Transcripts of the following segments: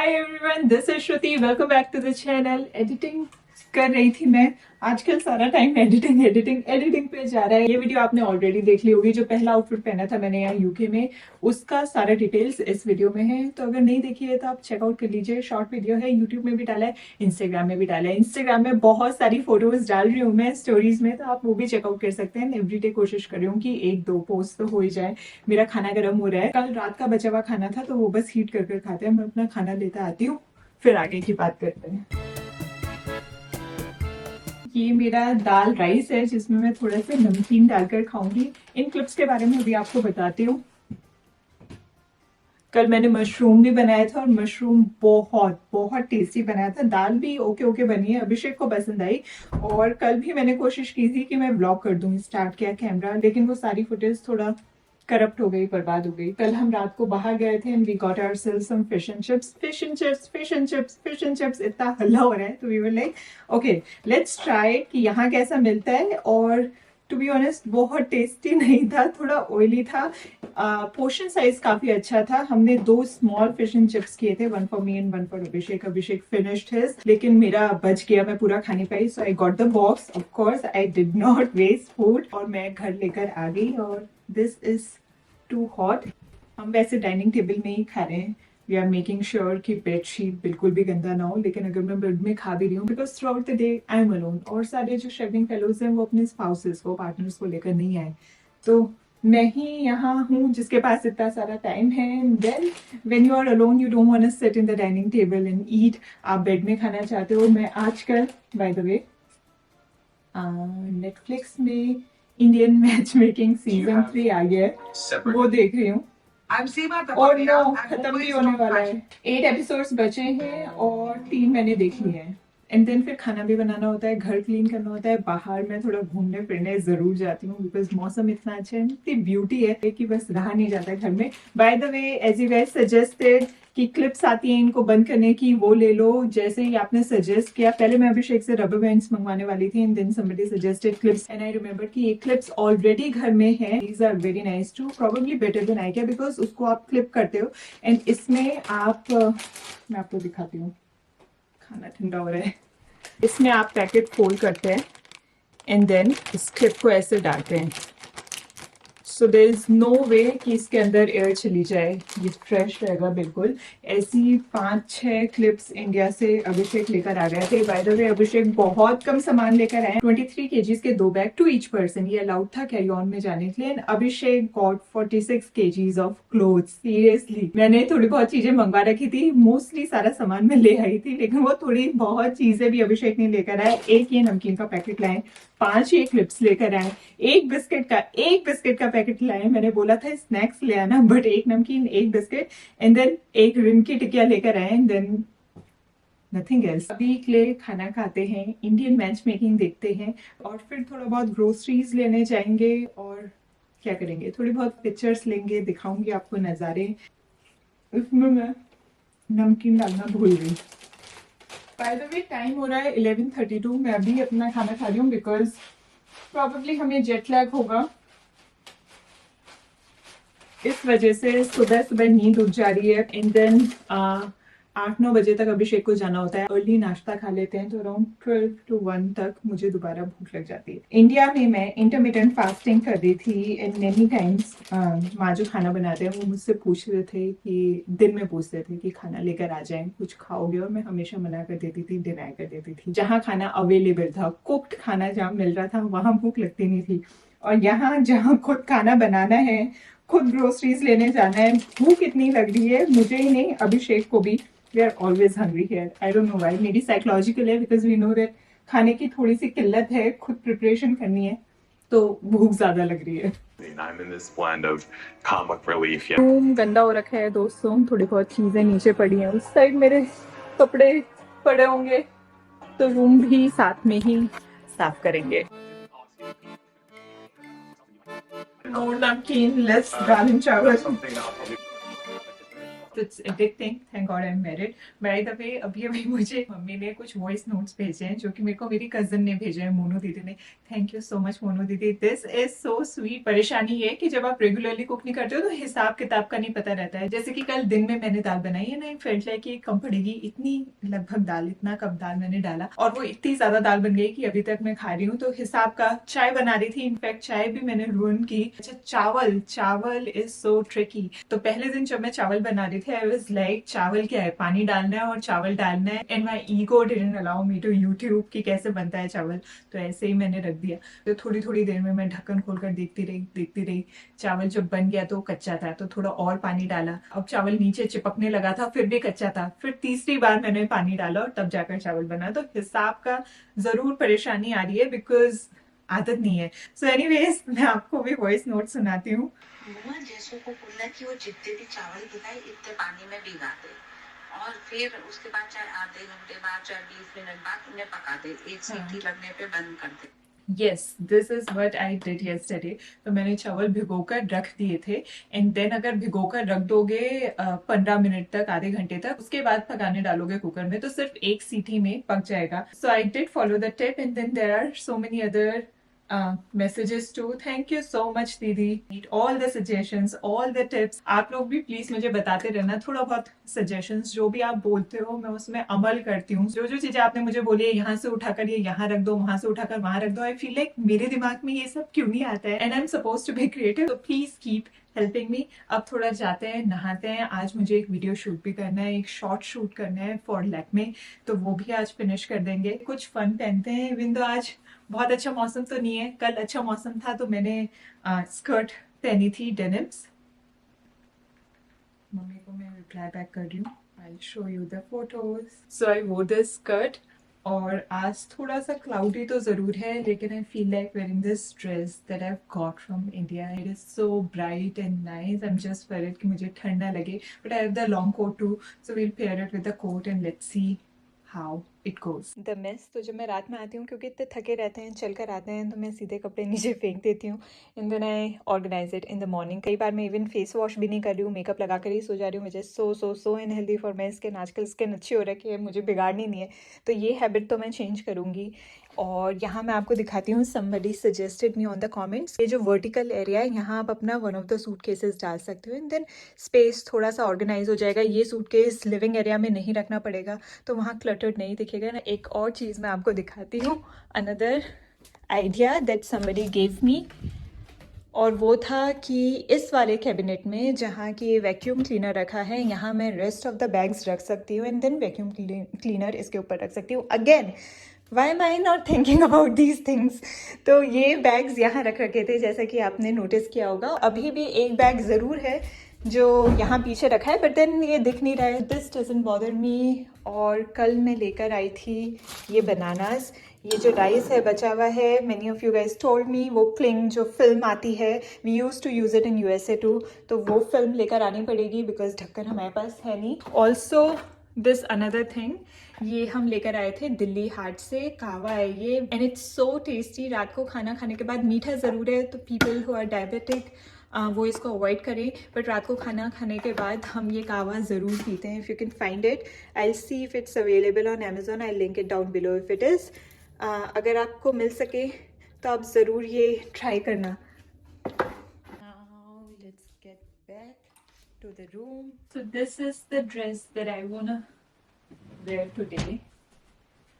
Hi everyone, this is Shruti. Welcome back to the channel. Editing कर रही थी मैं। आजकल सारा टाइम एडिटिंग पे जा रहा है। ये वीडियो आपने ऑलरेडी देख ली होगी। जो पहला आउटफिट पहना था मैंने यहाँ यूके में, उसका सारा डिटेल्स इस वीडियो में है। तो अगर नहीं देखी है तो आप चेकआउट कर लीजिए। शॉर्ट वीडियो है, यूट्यूब में भी डाला है, इंस्टाग्राम में भी डाला है। इंस्टाग्राम में बहुत सारी फोटोज डाल रही हूँ मैं स्टोरीज में, तो आप वो भी चेकआउट कर सकते हैं। एवरीडे कोशिश कर रही हूँ कि 1-2 पोस्ट तो हो ही जाए। मेरा खाना गर्म हो रहा है, कल रात का बचा हुआ खाना था तो वो बस हीट कर खाते हैं। मैं अपना खाना लेता आती हूँ, फिर आगे की बात करते हैं। ये मेरा दाल राइस है जिसमें मैं थोड़ा सा नमकीन डालकर खाऊंगी। इन क्लिप्स के बारे में भी आपको बताती हूँ। कल मैंने मशरूम भी बनाया था और मशरूम बहुत बहुत टेस्टी बनाया था। दाल भी ओके ओके बनी है, अभिषेक को पसंद आई। और कल भी मैंने कोशिश की थी कि मैं ब्लॉग कर दूं, स्टार्ट किया कैमरा, लेकिन वो सारी फुटेज थोड़ा करप्ट हो गई, बर्बाद हो गई। कल हम रात को बाहर गए थे and we got ourselves some fish and chips. इतना हल्ला हो रहा है तो we were like okay let's try कि यहाँ कैसा मिलता है। और टू बी ऑनेस्ट बहुत टेस्टी नहीं था, थोड़ा ऑयली था। पोर्शन साइज काफी अच्छा था। हमने 2 स्मॉल फिश एंड चिप्स किए थे, 1 for me and 1 for Abhishek. Abhishek finished his, लेकिन मेरा बच गया, मैं पूरा खा नहीं पाई। So I got the box. Of course I did not waste food और मैं घर लेकर आ गई। और दिस इज टू हॉट। हम वैसे डाइनिंग टेबल में ही खा रहे हैं। वी आर मेकिंग श्योर कि बेडशीट बिल्कुल भी गंदा ना हो। लेकिन अगर मैं बेड में खा भी रही हूँ, because through out the day I am alone, और सारे जो शेफिंग फेलोज हैं वो अपने स्पाउसेस को, पार्टनर्स को लेकर नहीं आए, तो मैं ही यहाँ हूँ जिसके पास इतना सारा टाइम है। Then when you are alone you don't want to sit in the dining table and eat. आप बेड में खाना चाहते हो। मैं आजकल बाय द वे नेटफ्लिक्स में इंडियन मैच मेकिंग सीजन 3 आ गया है, वो देख रही हूँ। और नो, खत्म भी होने वाला है। 8 एपिसोड्स बचे हैं और 3 मैंने देख लिए हैं। एंड देन फिर खाना भी बनाना होता है, घर क्लीन करना होता है। बाहर मैं थोड़ा घूमने फिरने जरूर जाती हूँ बिकॉज मौसम इतना अच्छा है, इतनी ब्यूटी है कि बस रहा नहीं जाता है घर में। By the way, as you guys suggested कि क्लिप्स आती हैं इनको बंद करने की, वो ले लो। जैसे ही आपने सजेस्ट किया, पहले मैं अभिषेक से रबर बैंड्स मंगवाने वाली थी and then somebody suggested clips and I remember कि ये क्लिप्स ऑलरेडी घर में है। These are very nice too, probably better than I can, because उसको आप क्लिप करते हो एंड इसमें आप मैं आपको दिखाती हूँ, खाना ठंडा हो रहा है। इसमें आप पैकेट फोल्ड करते हैं एंड देन इस क्लिप को ऐसे डालते हैं। सो देयर इज नो वे कि इसके अंदर एयर चली जाए, ये फ्रेश रहेगा बिल्कुल। ऐसी 5-6 क्लिप्स इंडिया से अभिषेक लेकर आ गए थे। बाय द वे, अभिषेक बहुत कम सामान लेकर आए, 23 केजीज के 2 बैग टू ईच पर्सन। ये अलाउड था कैरी ऑन में जाने के लिए। Abhishek got 46 KGs of clothes. Seriously, मैंने थोड़ी बहुत चीजें मंगवा रखी थी, मोस्टली सारा सामान मैं ले आई थी, लेकिन वो थोड़ी बहुत चीजें भी अभिषेक ने लेकर आए। एक ये नमकीन का पैकेट लाए, 5 ये क्लिप्स लेकर आए, एक बिस्किट का पैकेट लाए। मैंने बोला था स्नैक्स ले आना, बट एक नमकीन, एक बिस्किट एंड देन एक रिम की टिकिया लेकर आए एंड देन नथिंग एल्स। अभी के लिए खाना खाते हैं, इंडियन मैच मेकिंग देखते हैं और फिर थोड़ा बहुत ग्रोसरीज लेने जाएंगे। और क्या करेंगे, थोड़ी बहुत पिक्चर्स लेंगे, दिखाऊंगी आपको नजारे। इसमें मैं नमकीन डालना भूल गई। बाय द वे, टाइम हो रहा है 11:32। मैं अभी अपना खाना खा रही हूँ बिकॉज प्रॉबेबली हमें जेट लैग होगा। इस वजह से सुबह सुबह नींद उठ जा रही है एंड देन 8-9 बजे तक अभिषेक को जाना होता है। अर्ली नाश्ता खा लेते हैं तो अराउंड 12 to 1 तक मुझे दोबारा भूख लग जाती है। इंडिया में मैं इंटरमिटेंट फास्टिंग कर रही थी एंड मेनी टाइम्स माँ जो खाना बनाते हैं वो मुझसे पूछ रहे थे कि दिन में पूछते थे कि खाना लेकर आ जाएं, कुछ खाओगे, और मैं हमेशा मना कर देती थी, डिनाई कर देती थी। जहाँ खाना अवेलेबल था, कुक्ड खाना जहाँ मिल रहा था, वहां भूख लगती नहीं थी। और यहाँ जहाँ खुद खाना बनाना है, खुद ग्रोसरीज लेने जाना है, भूख इतनी लग रही है, मुझे ही नहीं अभिषेक को भी। We are always hungry here, I don't know why. मेरी साइकोलॉजिकल है बिकॉज वी नो दैट खाने की थोड़ी सी किल्लत है, खुद प्रिपरेशन करनी है तो भूख ज्यादा लग रही है। रूम गंदा हो रखा है दोस्तों, थोड़ी बहुत चीजें नीचे पड़ी हैं, उस साइड मेरे कपड़े पड़े होंगे तो रूम भी साथ में ही साफ करेंगे। No napkin, less garlic chawal. तो it's a big thing, thank God I am married. Bye the वे अभी अभी मुझे मम्मी ने कुछ वॉइस नोट्स भेजे हैं जो कि मेरे को मेरी कजन ने भेजे हैं, मोनू दीदी ने। Thank you so much Monu दीदी, दिस इज सो स्वीट। परेशानी ये कि जब आप रेगुलरली कुक नहीं करते हो तो हिसाब किताब का नहीं पता रहता है। जैसे कि कल दिन में मैंने दाल बनाई है ना, आई फेल्ट लाइक कि कम पड़ेगी, इतनी लगभग दाल, इतना कप दाल मैंने डाला और वो इतनी ज्यादा दाल बन गई कि अभी तक मैं खा रही हूँ। तो हिसाब का चाय बना रही थी, इनफैक्ट चाय भी मैंने रूइन की। अच्छा चावल, चावल इज सो ट्रिकी। तो पहले दिन जब मैं चावल बना रही थी आई वाज लाइक चावल क्या है, पानी डालना है और चावल डालना है, and my ego didn't allow me to YouTube कि कैसे बनता है चावल। तो ऐसे ही मैंने रख दिया। तो थोड़ी थोड़ी देर में मैं ढक्कन खोलकर देखती रही। चावल जब बन गया तो कच्चा था, तो थोड़ा और पानी डाला। अब चावल नीचे चिपकने लगा था, फिर भी कच्चा था। फिर तीसरी बार मैंने पानी डाला और तब जाकर चावल बना। तो हिसाब का जरूर परेशानी आ रही है बिकॉज आदत नहीं है। सो एनीवेज मैं आपको भी वॉइस नोट सुनाती हूँ। जैसों को बोलना कि वो जितने भी चावल गिराए इतने पानी में भिगा दे और फिर उसके बाद चाहे आधे घंटे बाद चाहे 20 मिनट बाद उन्हें पका दे, एक सीटी लगने पे बंद कर दे। Yes, this is what I did yesterday. तो मैंने चावल भिगोकर रख दिए थे एंड देन अगर भिगोकर रख दोगे 15 मिनट तक, आधे घंटे तक, उसके बाद पकाने डालोगे कुकर में तो सिर्फ एक सीटी में पक जाएगा। So I did follow the tip and then there are so many other messages too. Thank you so much दीदी, all the suggestions, all the tips. आप लोग भी प्लीज मुझे बताते रहना थोड़ा बहुत suggestions, जो भी आप बोलते हो मैं उसमें अमल करती हूँ। जो जो चीजें आपने मुझे बोली है, यहाँ से उठाकर ये यहाँ रख दो, वहां से उठाकर वहां रख दो, आई फील लाइक मेरे दिमाग में ये सब क्यों नहीं आता है, and I am suppose to be creative. तो प्लीज कीप हेल्पिंग मी। अब थोड़ा जाते हैं, नहाते हैं। आज मुझे एक वीडियो शूट भी करना है, एक शॉर्ट शूट करना है फॉर लैक्मे, तो वो भी आज फिनिश कर देंगे। कुछ फन पहनते हैं, इवन तो आज बहुत अच्छा मौसम तो नहीं है, कल अच्छा मौसम था तो मैंने स्कर्ट पहनी थी डेनिम्स। मम्मी को मैं रिप्लाई बैक कर रही हूँ, I show you the photos. So I wore this skirt और आज थोड़ा सा क्लाउडी तो जरूर है, लेकिन I feel like wearing this dress that I got from India. It is so bright and nice, I am just wear it कि मुझे ठंड ना लगे, but I have the long coat too, so we'll pair it with the coat and let's see how it goes. The mess, तो जब मैं रात में आती हूँ क्योंकि इतने थके रहते हैं, चल कर आते हैं, तो मैं सीधे कपड़े नीचे फेंक देती हूँ and then I organise it in the morning. कई बार मैं इवन फेस वॉश भी नहीं कर रही हूँ, मेकअप लगा कर ही सो जा रही हूँ। मुझे सो अनहेल्दी फॉर माई स्किन। आजकल स्किन अच्छी हो रखी है, मुझे बिगाड़नी नहीं है, तो ये हैबिट तो मैं चेंज करूँगी। और यहाँ मैं आपको दिखाती हूँ, somebody suggested me on the comments, ये जो वर्टिकल एरिया है यहाँ आप अपना one of the suit cases डाल सकते हो एंड देन स्पेस थोड़ा सा ऑर्गेनाइज हो जाएगा। ये सूट केस लिविंग एरिया में नहीं रखना पड़ेगा तो वहाँ क्लटर्ड नहीं दिखेगा ना। एक और चीज़ मैं आपको दिखाती हूँ, another idea that somebody gave me, और वो था कि इस वाले कैबिनेट में जहाँ की वैक्यूम क्लीनर रखा है, यहाँ मैं रेस्ट ऑफ द बैग्स रख सकती हूँ एंड देन वैक्यूम क्लीनर इसके ऊपर रख सकती हूँ। Again why am I not thinking about these things. तो ये बैग्स यहाँ रख रखे थे, जैसा कि आपने नोटिस किया होगा। अभी भी एक बैग ज़रूर है जो यहाँ पीछे रखा है, बट देन ये दिख नहीं रहा है। This doesn't bother me. और कल मैं लेकर आई थी ये बनानास, ये जो राइस है बचा हुआ है, many of you guys told me वो क्लिंग जो फिल्म आती है, we use to use it in USA too, तो वो फिल्म लेकर आनी पड़ेगी बिकॉज ढक्कन हमारे पास है नहीं। ऑल्सो दिस अनदर थिंग, ये हम लेकर आए थे दिल्ली हाट से, कावा है ये एंड इट्स सो टेस्टी। रात को खाना खाने के बाद मीठा ज़रूर है, तो पीपल हु आर डायबिटिक वो इसको अवॉइड करें, बट रात को खाना खाने के बाद हम ये कावा ज़रूर पीते हैं। If you can find it, I C if it's available on Amazon, I link it down below if it is. अगर आपको मिल सके तो आप ज़रूर ये ट्राई करना। Now let's get back to the room. So this is the dress that I wanna wear today.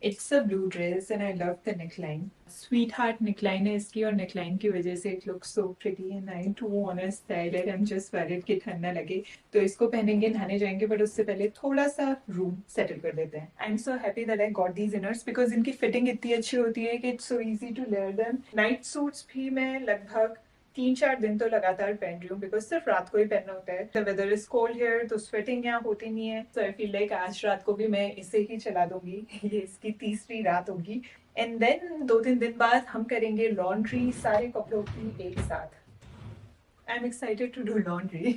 It's a blue dress and I love the neckline. Sweetheart neckline है इसकी, और neckline की वजह से it looks so pretty and I too wanna style it. I'm just worried कि ठंड ना लगे, तो इसको पहनेंगे, नहाने जाएंगे, बट उससे पहले थोड़ा सा रूम सेटल कर देते हैं। I'm so happy that I got these inners because इनकी फिटिंग इतनी अच्छी होती है कि it's so easy to wear them. Night suits भी मैं लगभग 3-4 दिन तो लगातार पहन रही हूँ बिकॉज सिर्फ रात को ही पहनना होता है। The weather is cold here, तो स्वेटिंग यहाँ होती नहीं है, सो आई फील लाइक आज रात को भी मैं इसे ही चला दूंगी। ये इसकी तीसरी रात होगी एंड देन 2-3 दिन बाद हम करेंगे लॉन्ड्री सारे कपड़ों की एक साथ। I am excited to do laundry.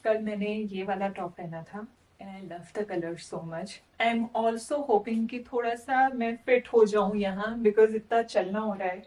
कल मैंने ये वाला टॉप पहना था and I love the color so much. I'm also hoping कि थोड़ा सा मैं फिट हो जाऊँ यहाँ बिकॉज इतना चलना हो रहा है,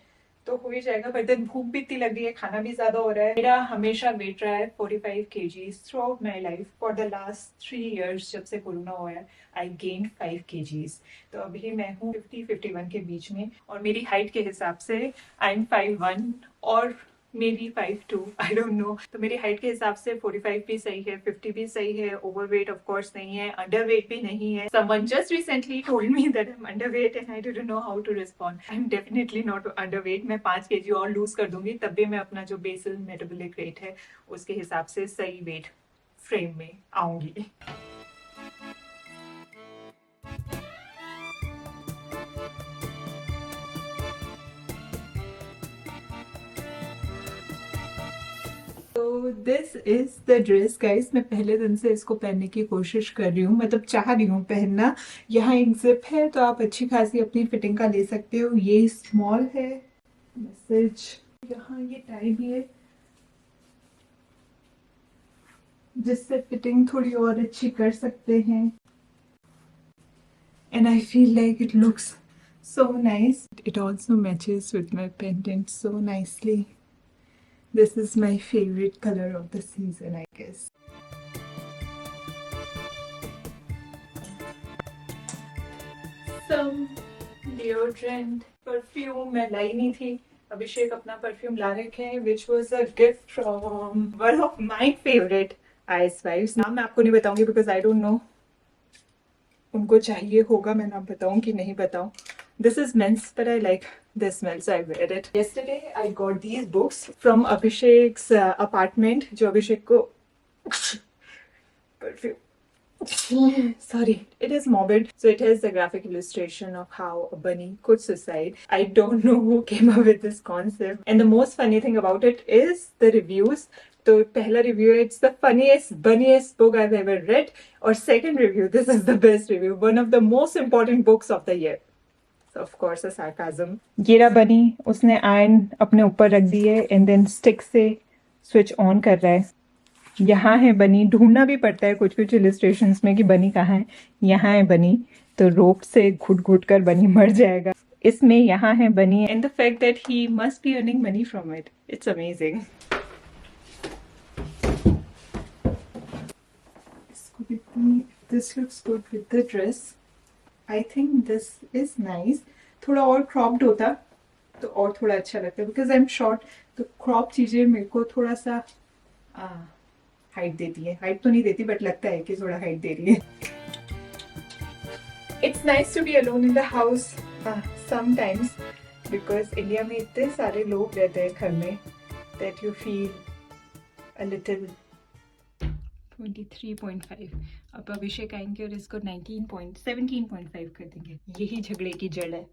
तो हो ही जाएगा, बट देन भूख भी इतनी लग रही है, खाना भी ज्यादा हो रहा है। मेरा हमेशा वेट रहा है 45 kgs through out my life for the last 3 years। जब से कोरोना हुआ है आई गेन 5 kgs। तो अभी मैं हूँ 50-51 के बीच में, और मेरी हाइट के हिसाब से आई एम 5'1" और मेरी 5'2", आई डोंट नो। तो मेरी हाइट के हिसाब से 45 भी सही है, 50 भी सही है। ओवरवेट ऑफ कोर्स नहीं है, अंडरवेट भी नहीं है। Someone just recently told me that I am underweight and I don't know how to respond. I am definitely not underweight. मैं 5 kg और लूज कर दूंगी, तब भी मैं अपना जो बेसल मेटाबॉलिक रेट है उसके हिसाब से सही वेट फ्रेम में आऊंगी। तो this is the dress guys. मैं पहले दिन से इसको पहनने की कोशिश कर रही हूँ, मतलब चाह रही हूँ पहनना। यहाँ एक जिप है तो आप अच्छी खासी अपनी फिटिंग का ले सकते हो। ये स्मॉल है, मैसेज यहाँ ये टाई भी है जिससे फिटिंग थोड़ी और अच्छी कर सकते हैं। And I feel like it looks so nice. It also matches with my pendant so nicely. This is my favorite color of the season, I guess. Some deodorant, perfume मैं लाई नहीं थी। अभिषेक अपना परफ्यूम ला रखे हैं, which was a gift from one of my favorite Ice Wives। नाम मैं आपको नहीं बताऊंगी because I don't know उनको चाहिए होगा मैं नाम बताऊं कि नहीं बताऊं। This is men's, but I like the smell, so I wear it. Yesterday, I got these books from Abhishek's apartment, जो अभिषेक को perfume. Sorry, it is morbid. So it has the graphic illustration of how a bunny could suicide. I don't know who came up with this concept. And the most funny thing about it is the reviews. तो पहला review है, it's the funniest, bunniest book I've ever read. और second review, this is the best review, one of the most important books of the year. So of course a sarcasm. गिरा बनी, उसने iron अपने ऊपर रख दी है and then stick से switch on कर रहा है। यहाँ है बनी, ढूंढना भी पड़ता है कुछ कुछ इलिस्ट्रेशंस में कि बनी कहाँ है। यहाँ है बनी, तो रोप से घुट घुट कर बनी मर जाएगा। इसमें यहाँ है बनी and the fact that he must be earning money from it, it's amazing. This looks good with the dress. I think this is nice. थोड़ा और cropped होता तो और थोड़ा अच्छा लगता, because I'm short, तो crop चीजें मेरे को थोड़ा सा हाइट देती है। हाइट तो नहीं देती बट लगता है कि थोड़ा हाइट दे रही है। It's nice to be alone in the house sometimes, because India में इतने सारे लोग रहते हैं घर में that you feel a little 23.5। अब अभिषेक आएंगे और इसको 17.5 कर देंगे। यही झगड़े की जड़ है।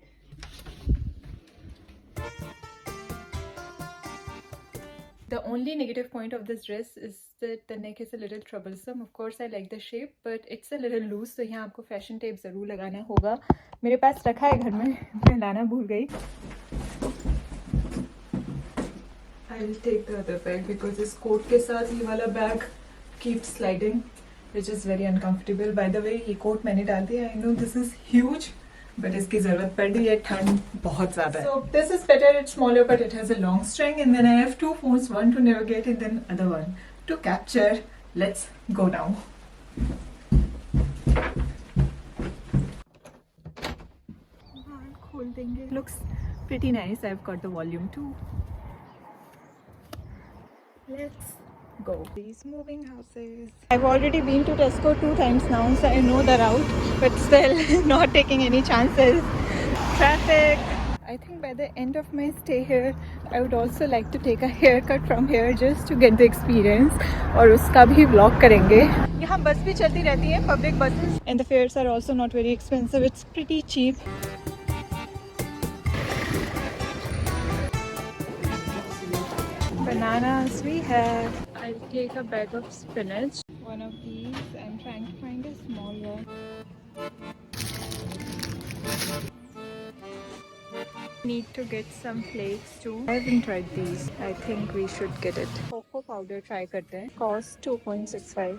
The only negative point of this dress is that the neck is a little troublesome. Of course I like the shape, but it's a little loose, तो यहाँ आपको फैशन टेप ज़रूर लगाना होगा। मेरे पास रखा है घर में, मैं लाना भूल गई। I'll take the other bag because इस कोट के साथ ये वाला bag keeps sliding, which is very uncomfortable. By the way, ये कोट मैंने डाल दिया। I know this is huge, but इसकी ज़रूरत पड़ रही है, ठंड बहुत ज़्यादा है। So this is better, it's smaller, but it has a long string, and then I have two phones, one to navigate and then other one to capture. Let's go now. खोल देंगे। Looks pretty nice. I've got the volume too. Let's go. These moving houses. I've already been to Tesco 2 times now, so I know the route, but still not taking any chances. Traffic. I think by the end of my stay here, I would also like to take a haircut from here just to get the experience. और उसका भी vlog करेंगे। यहाँ बस भी चलती रहती है, public buses, and the fares are also not very expensive. It's pretty cheap. Bananas we have. I'll take a bag of spinach. One of these. I'm trying to find a small one. Need to get some flakes too. I haven't tried these. I think we should get it. Cocoa powder try करते हैं. Cost 2.65.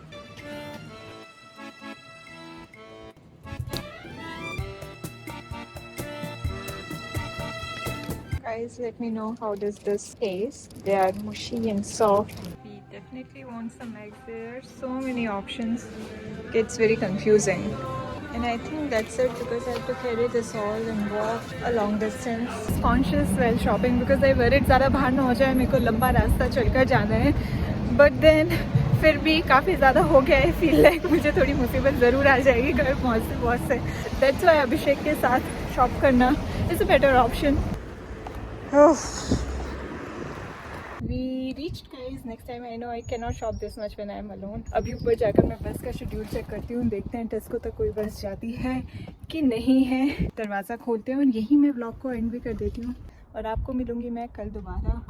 I guys, let me know how does this taste. They are mushy and soft. We definitely want some eggs. There are so many options. It's very confusing. And I think that's it because I have to carry this all and walk a long distance. Conscious while shopping because I worried ज़्यादा बाहर ना हो जाए, मेरे को लंबा रास्ता चलकर जाना है. But then फिर भी काफ़ी ज़्यादा हो गया है. फील लाइक मुझे थोड़ी मुसीबत ज़रूर आ जाएगी घर पहुँचते से. That's why अभिषेक के साथ शॉप करना is a better option. We reached guys. Next time I know I cannot shop this much when I am alone. अभी ऊपर जाकर मैं बस का शेड्यूल चेक करती हूँ. देखते हैं टेस्को तक कोई बस जाती है कि नहीं है. दरवाज़ा खोलते हैं और यही मैं व्लॉग को एंड भी कर देती हूँ. और आपको मिलूँगी मैं कल दोबारा.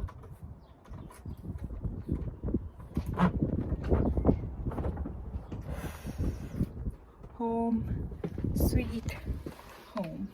Home, sweet home.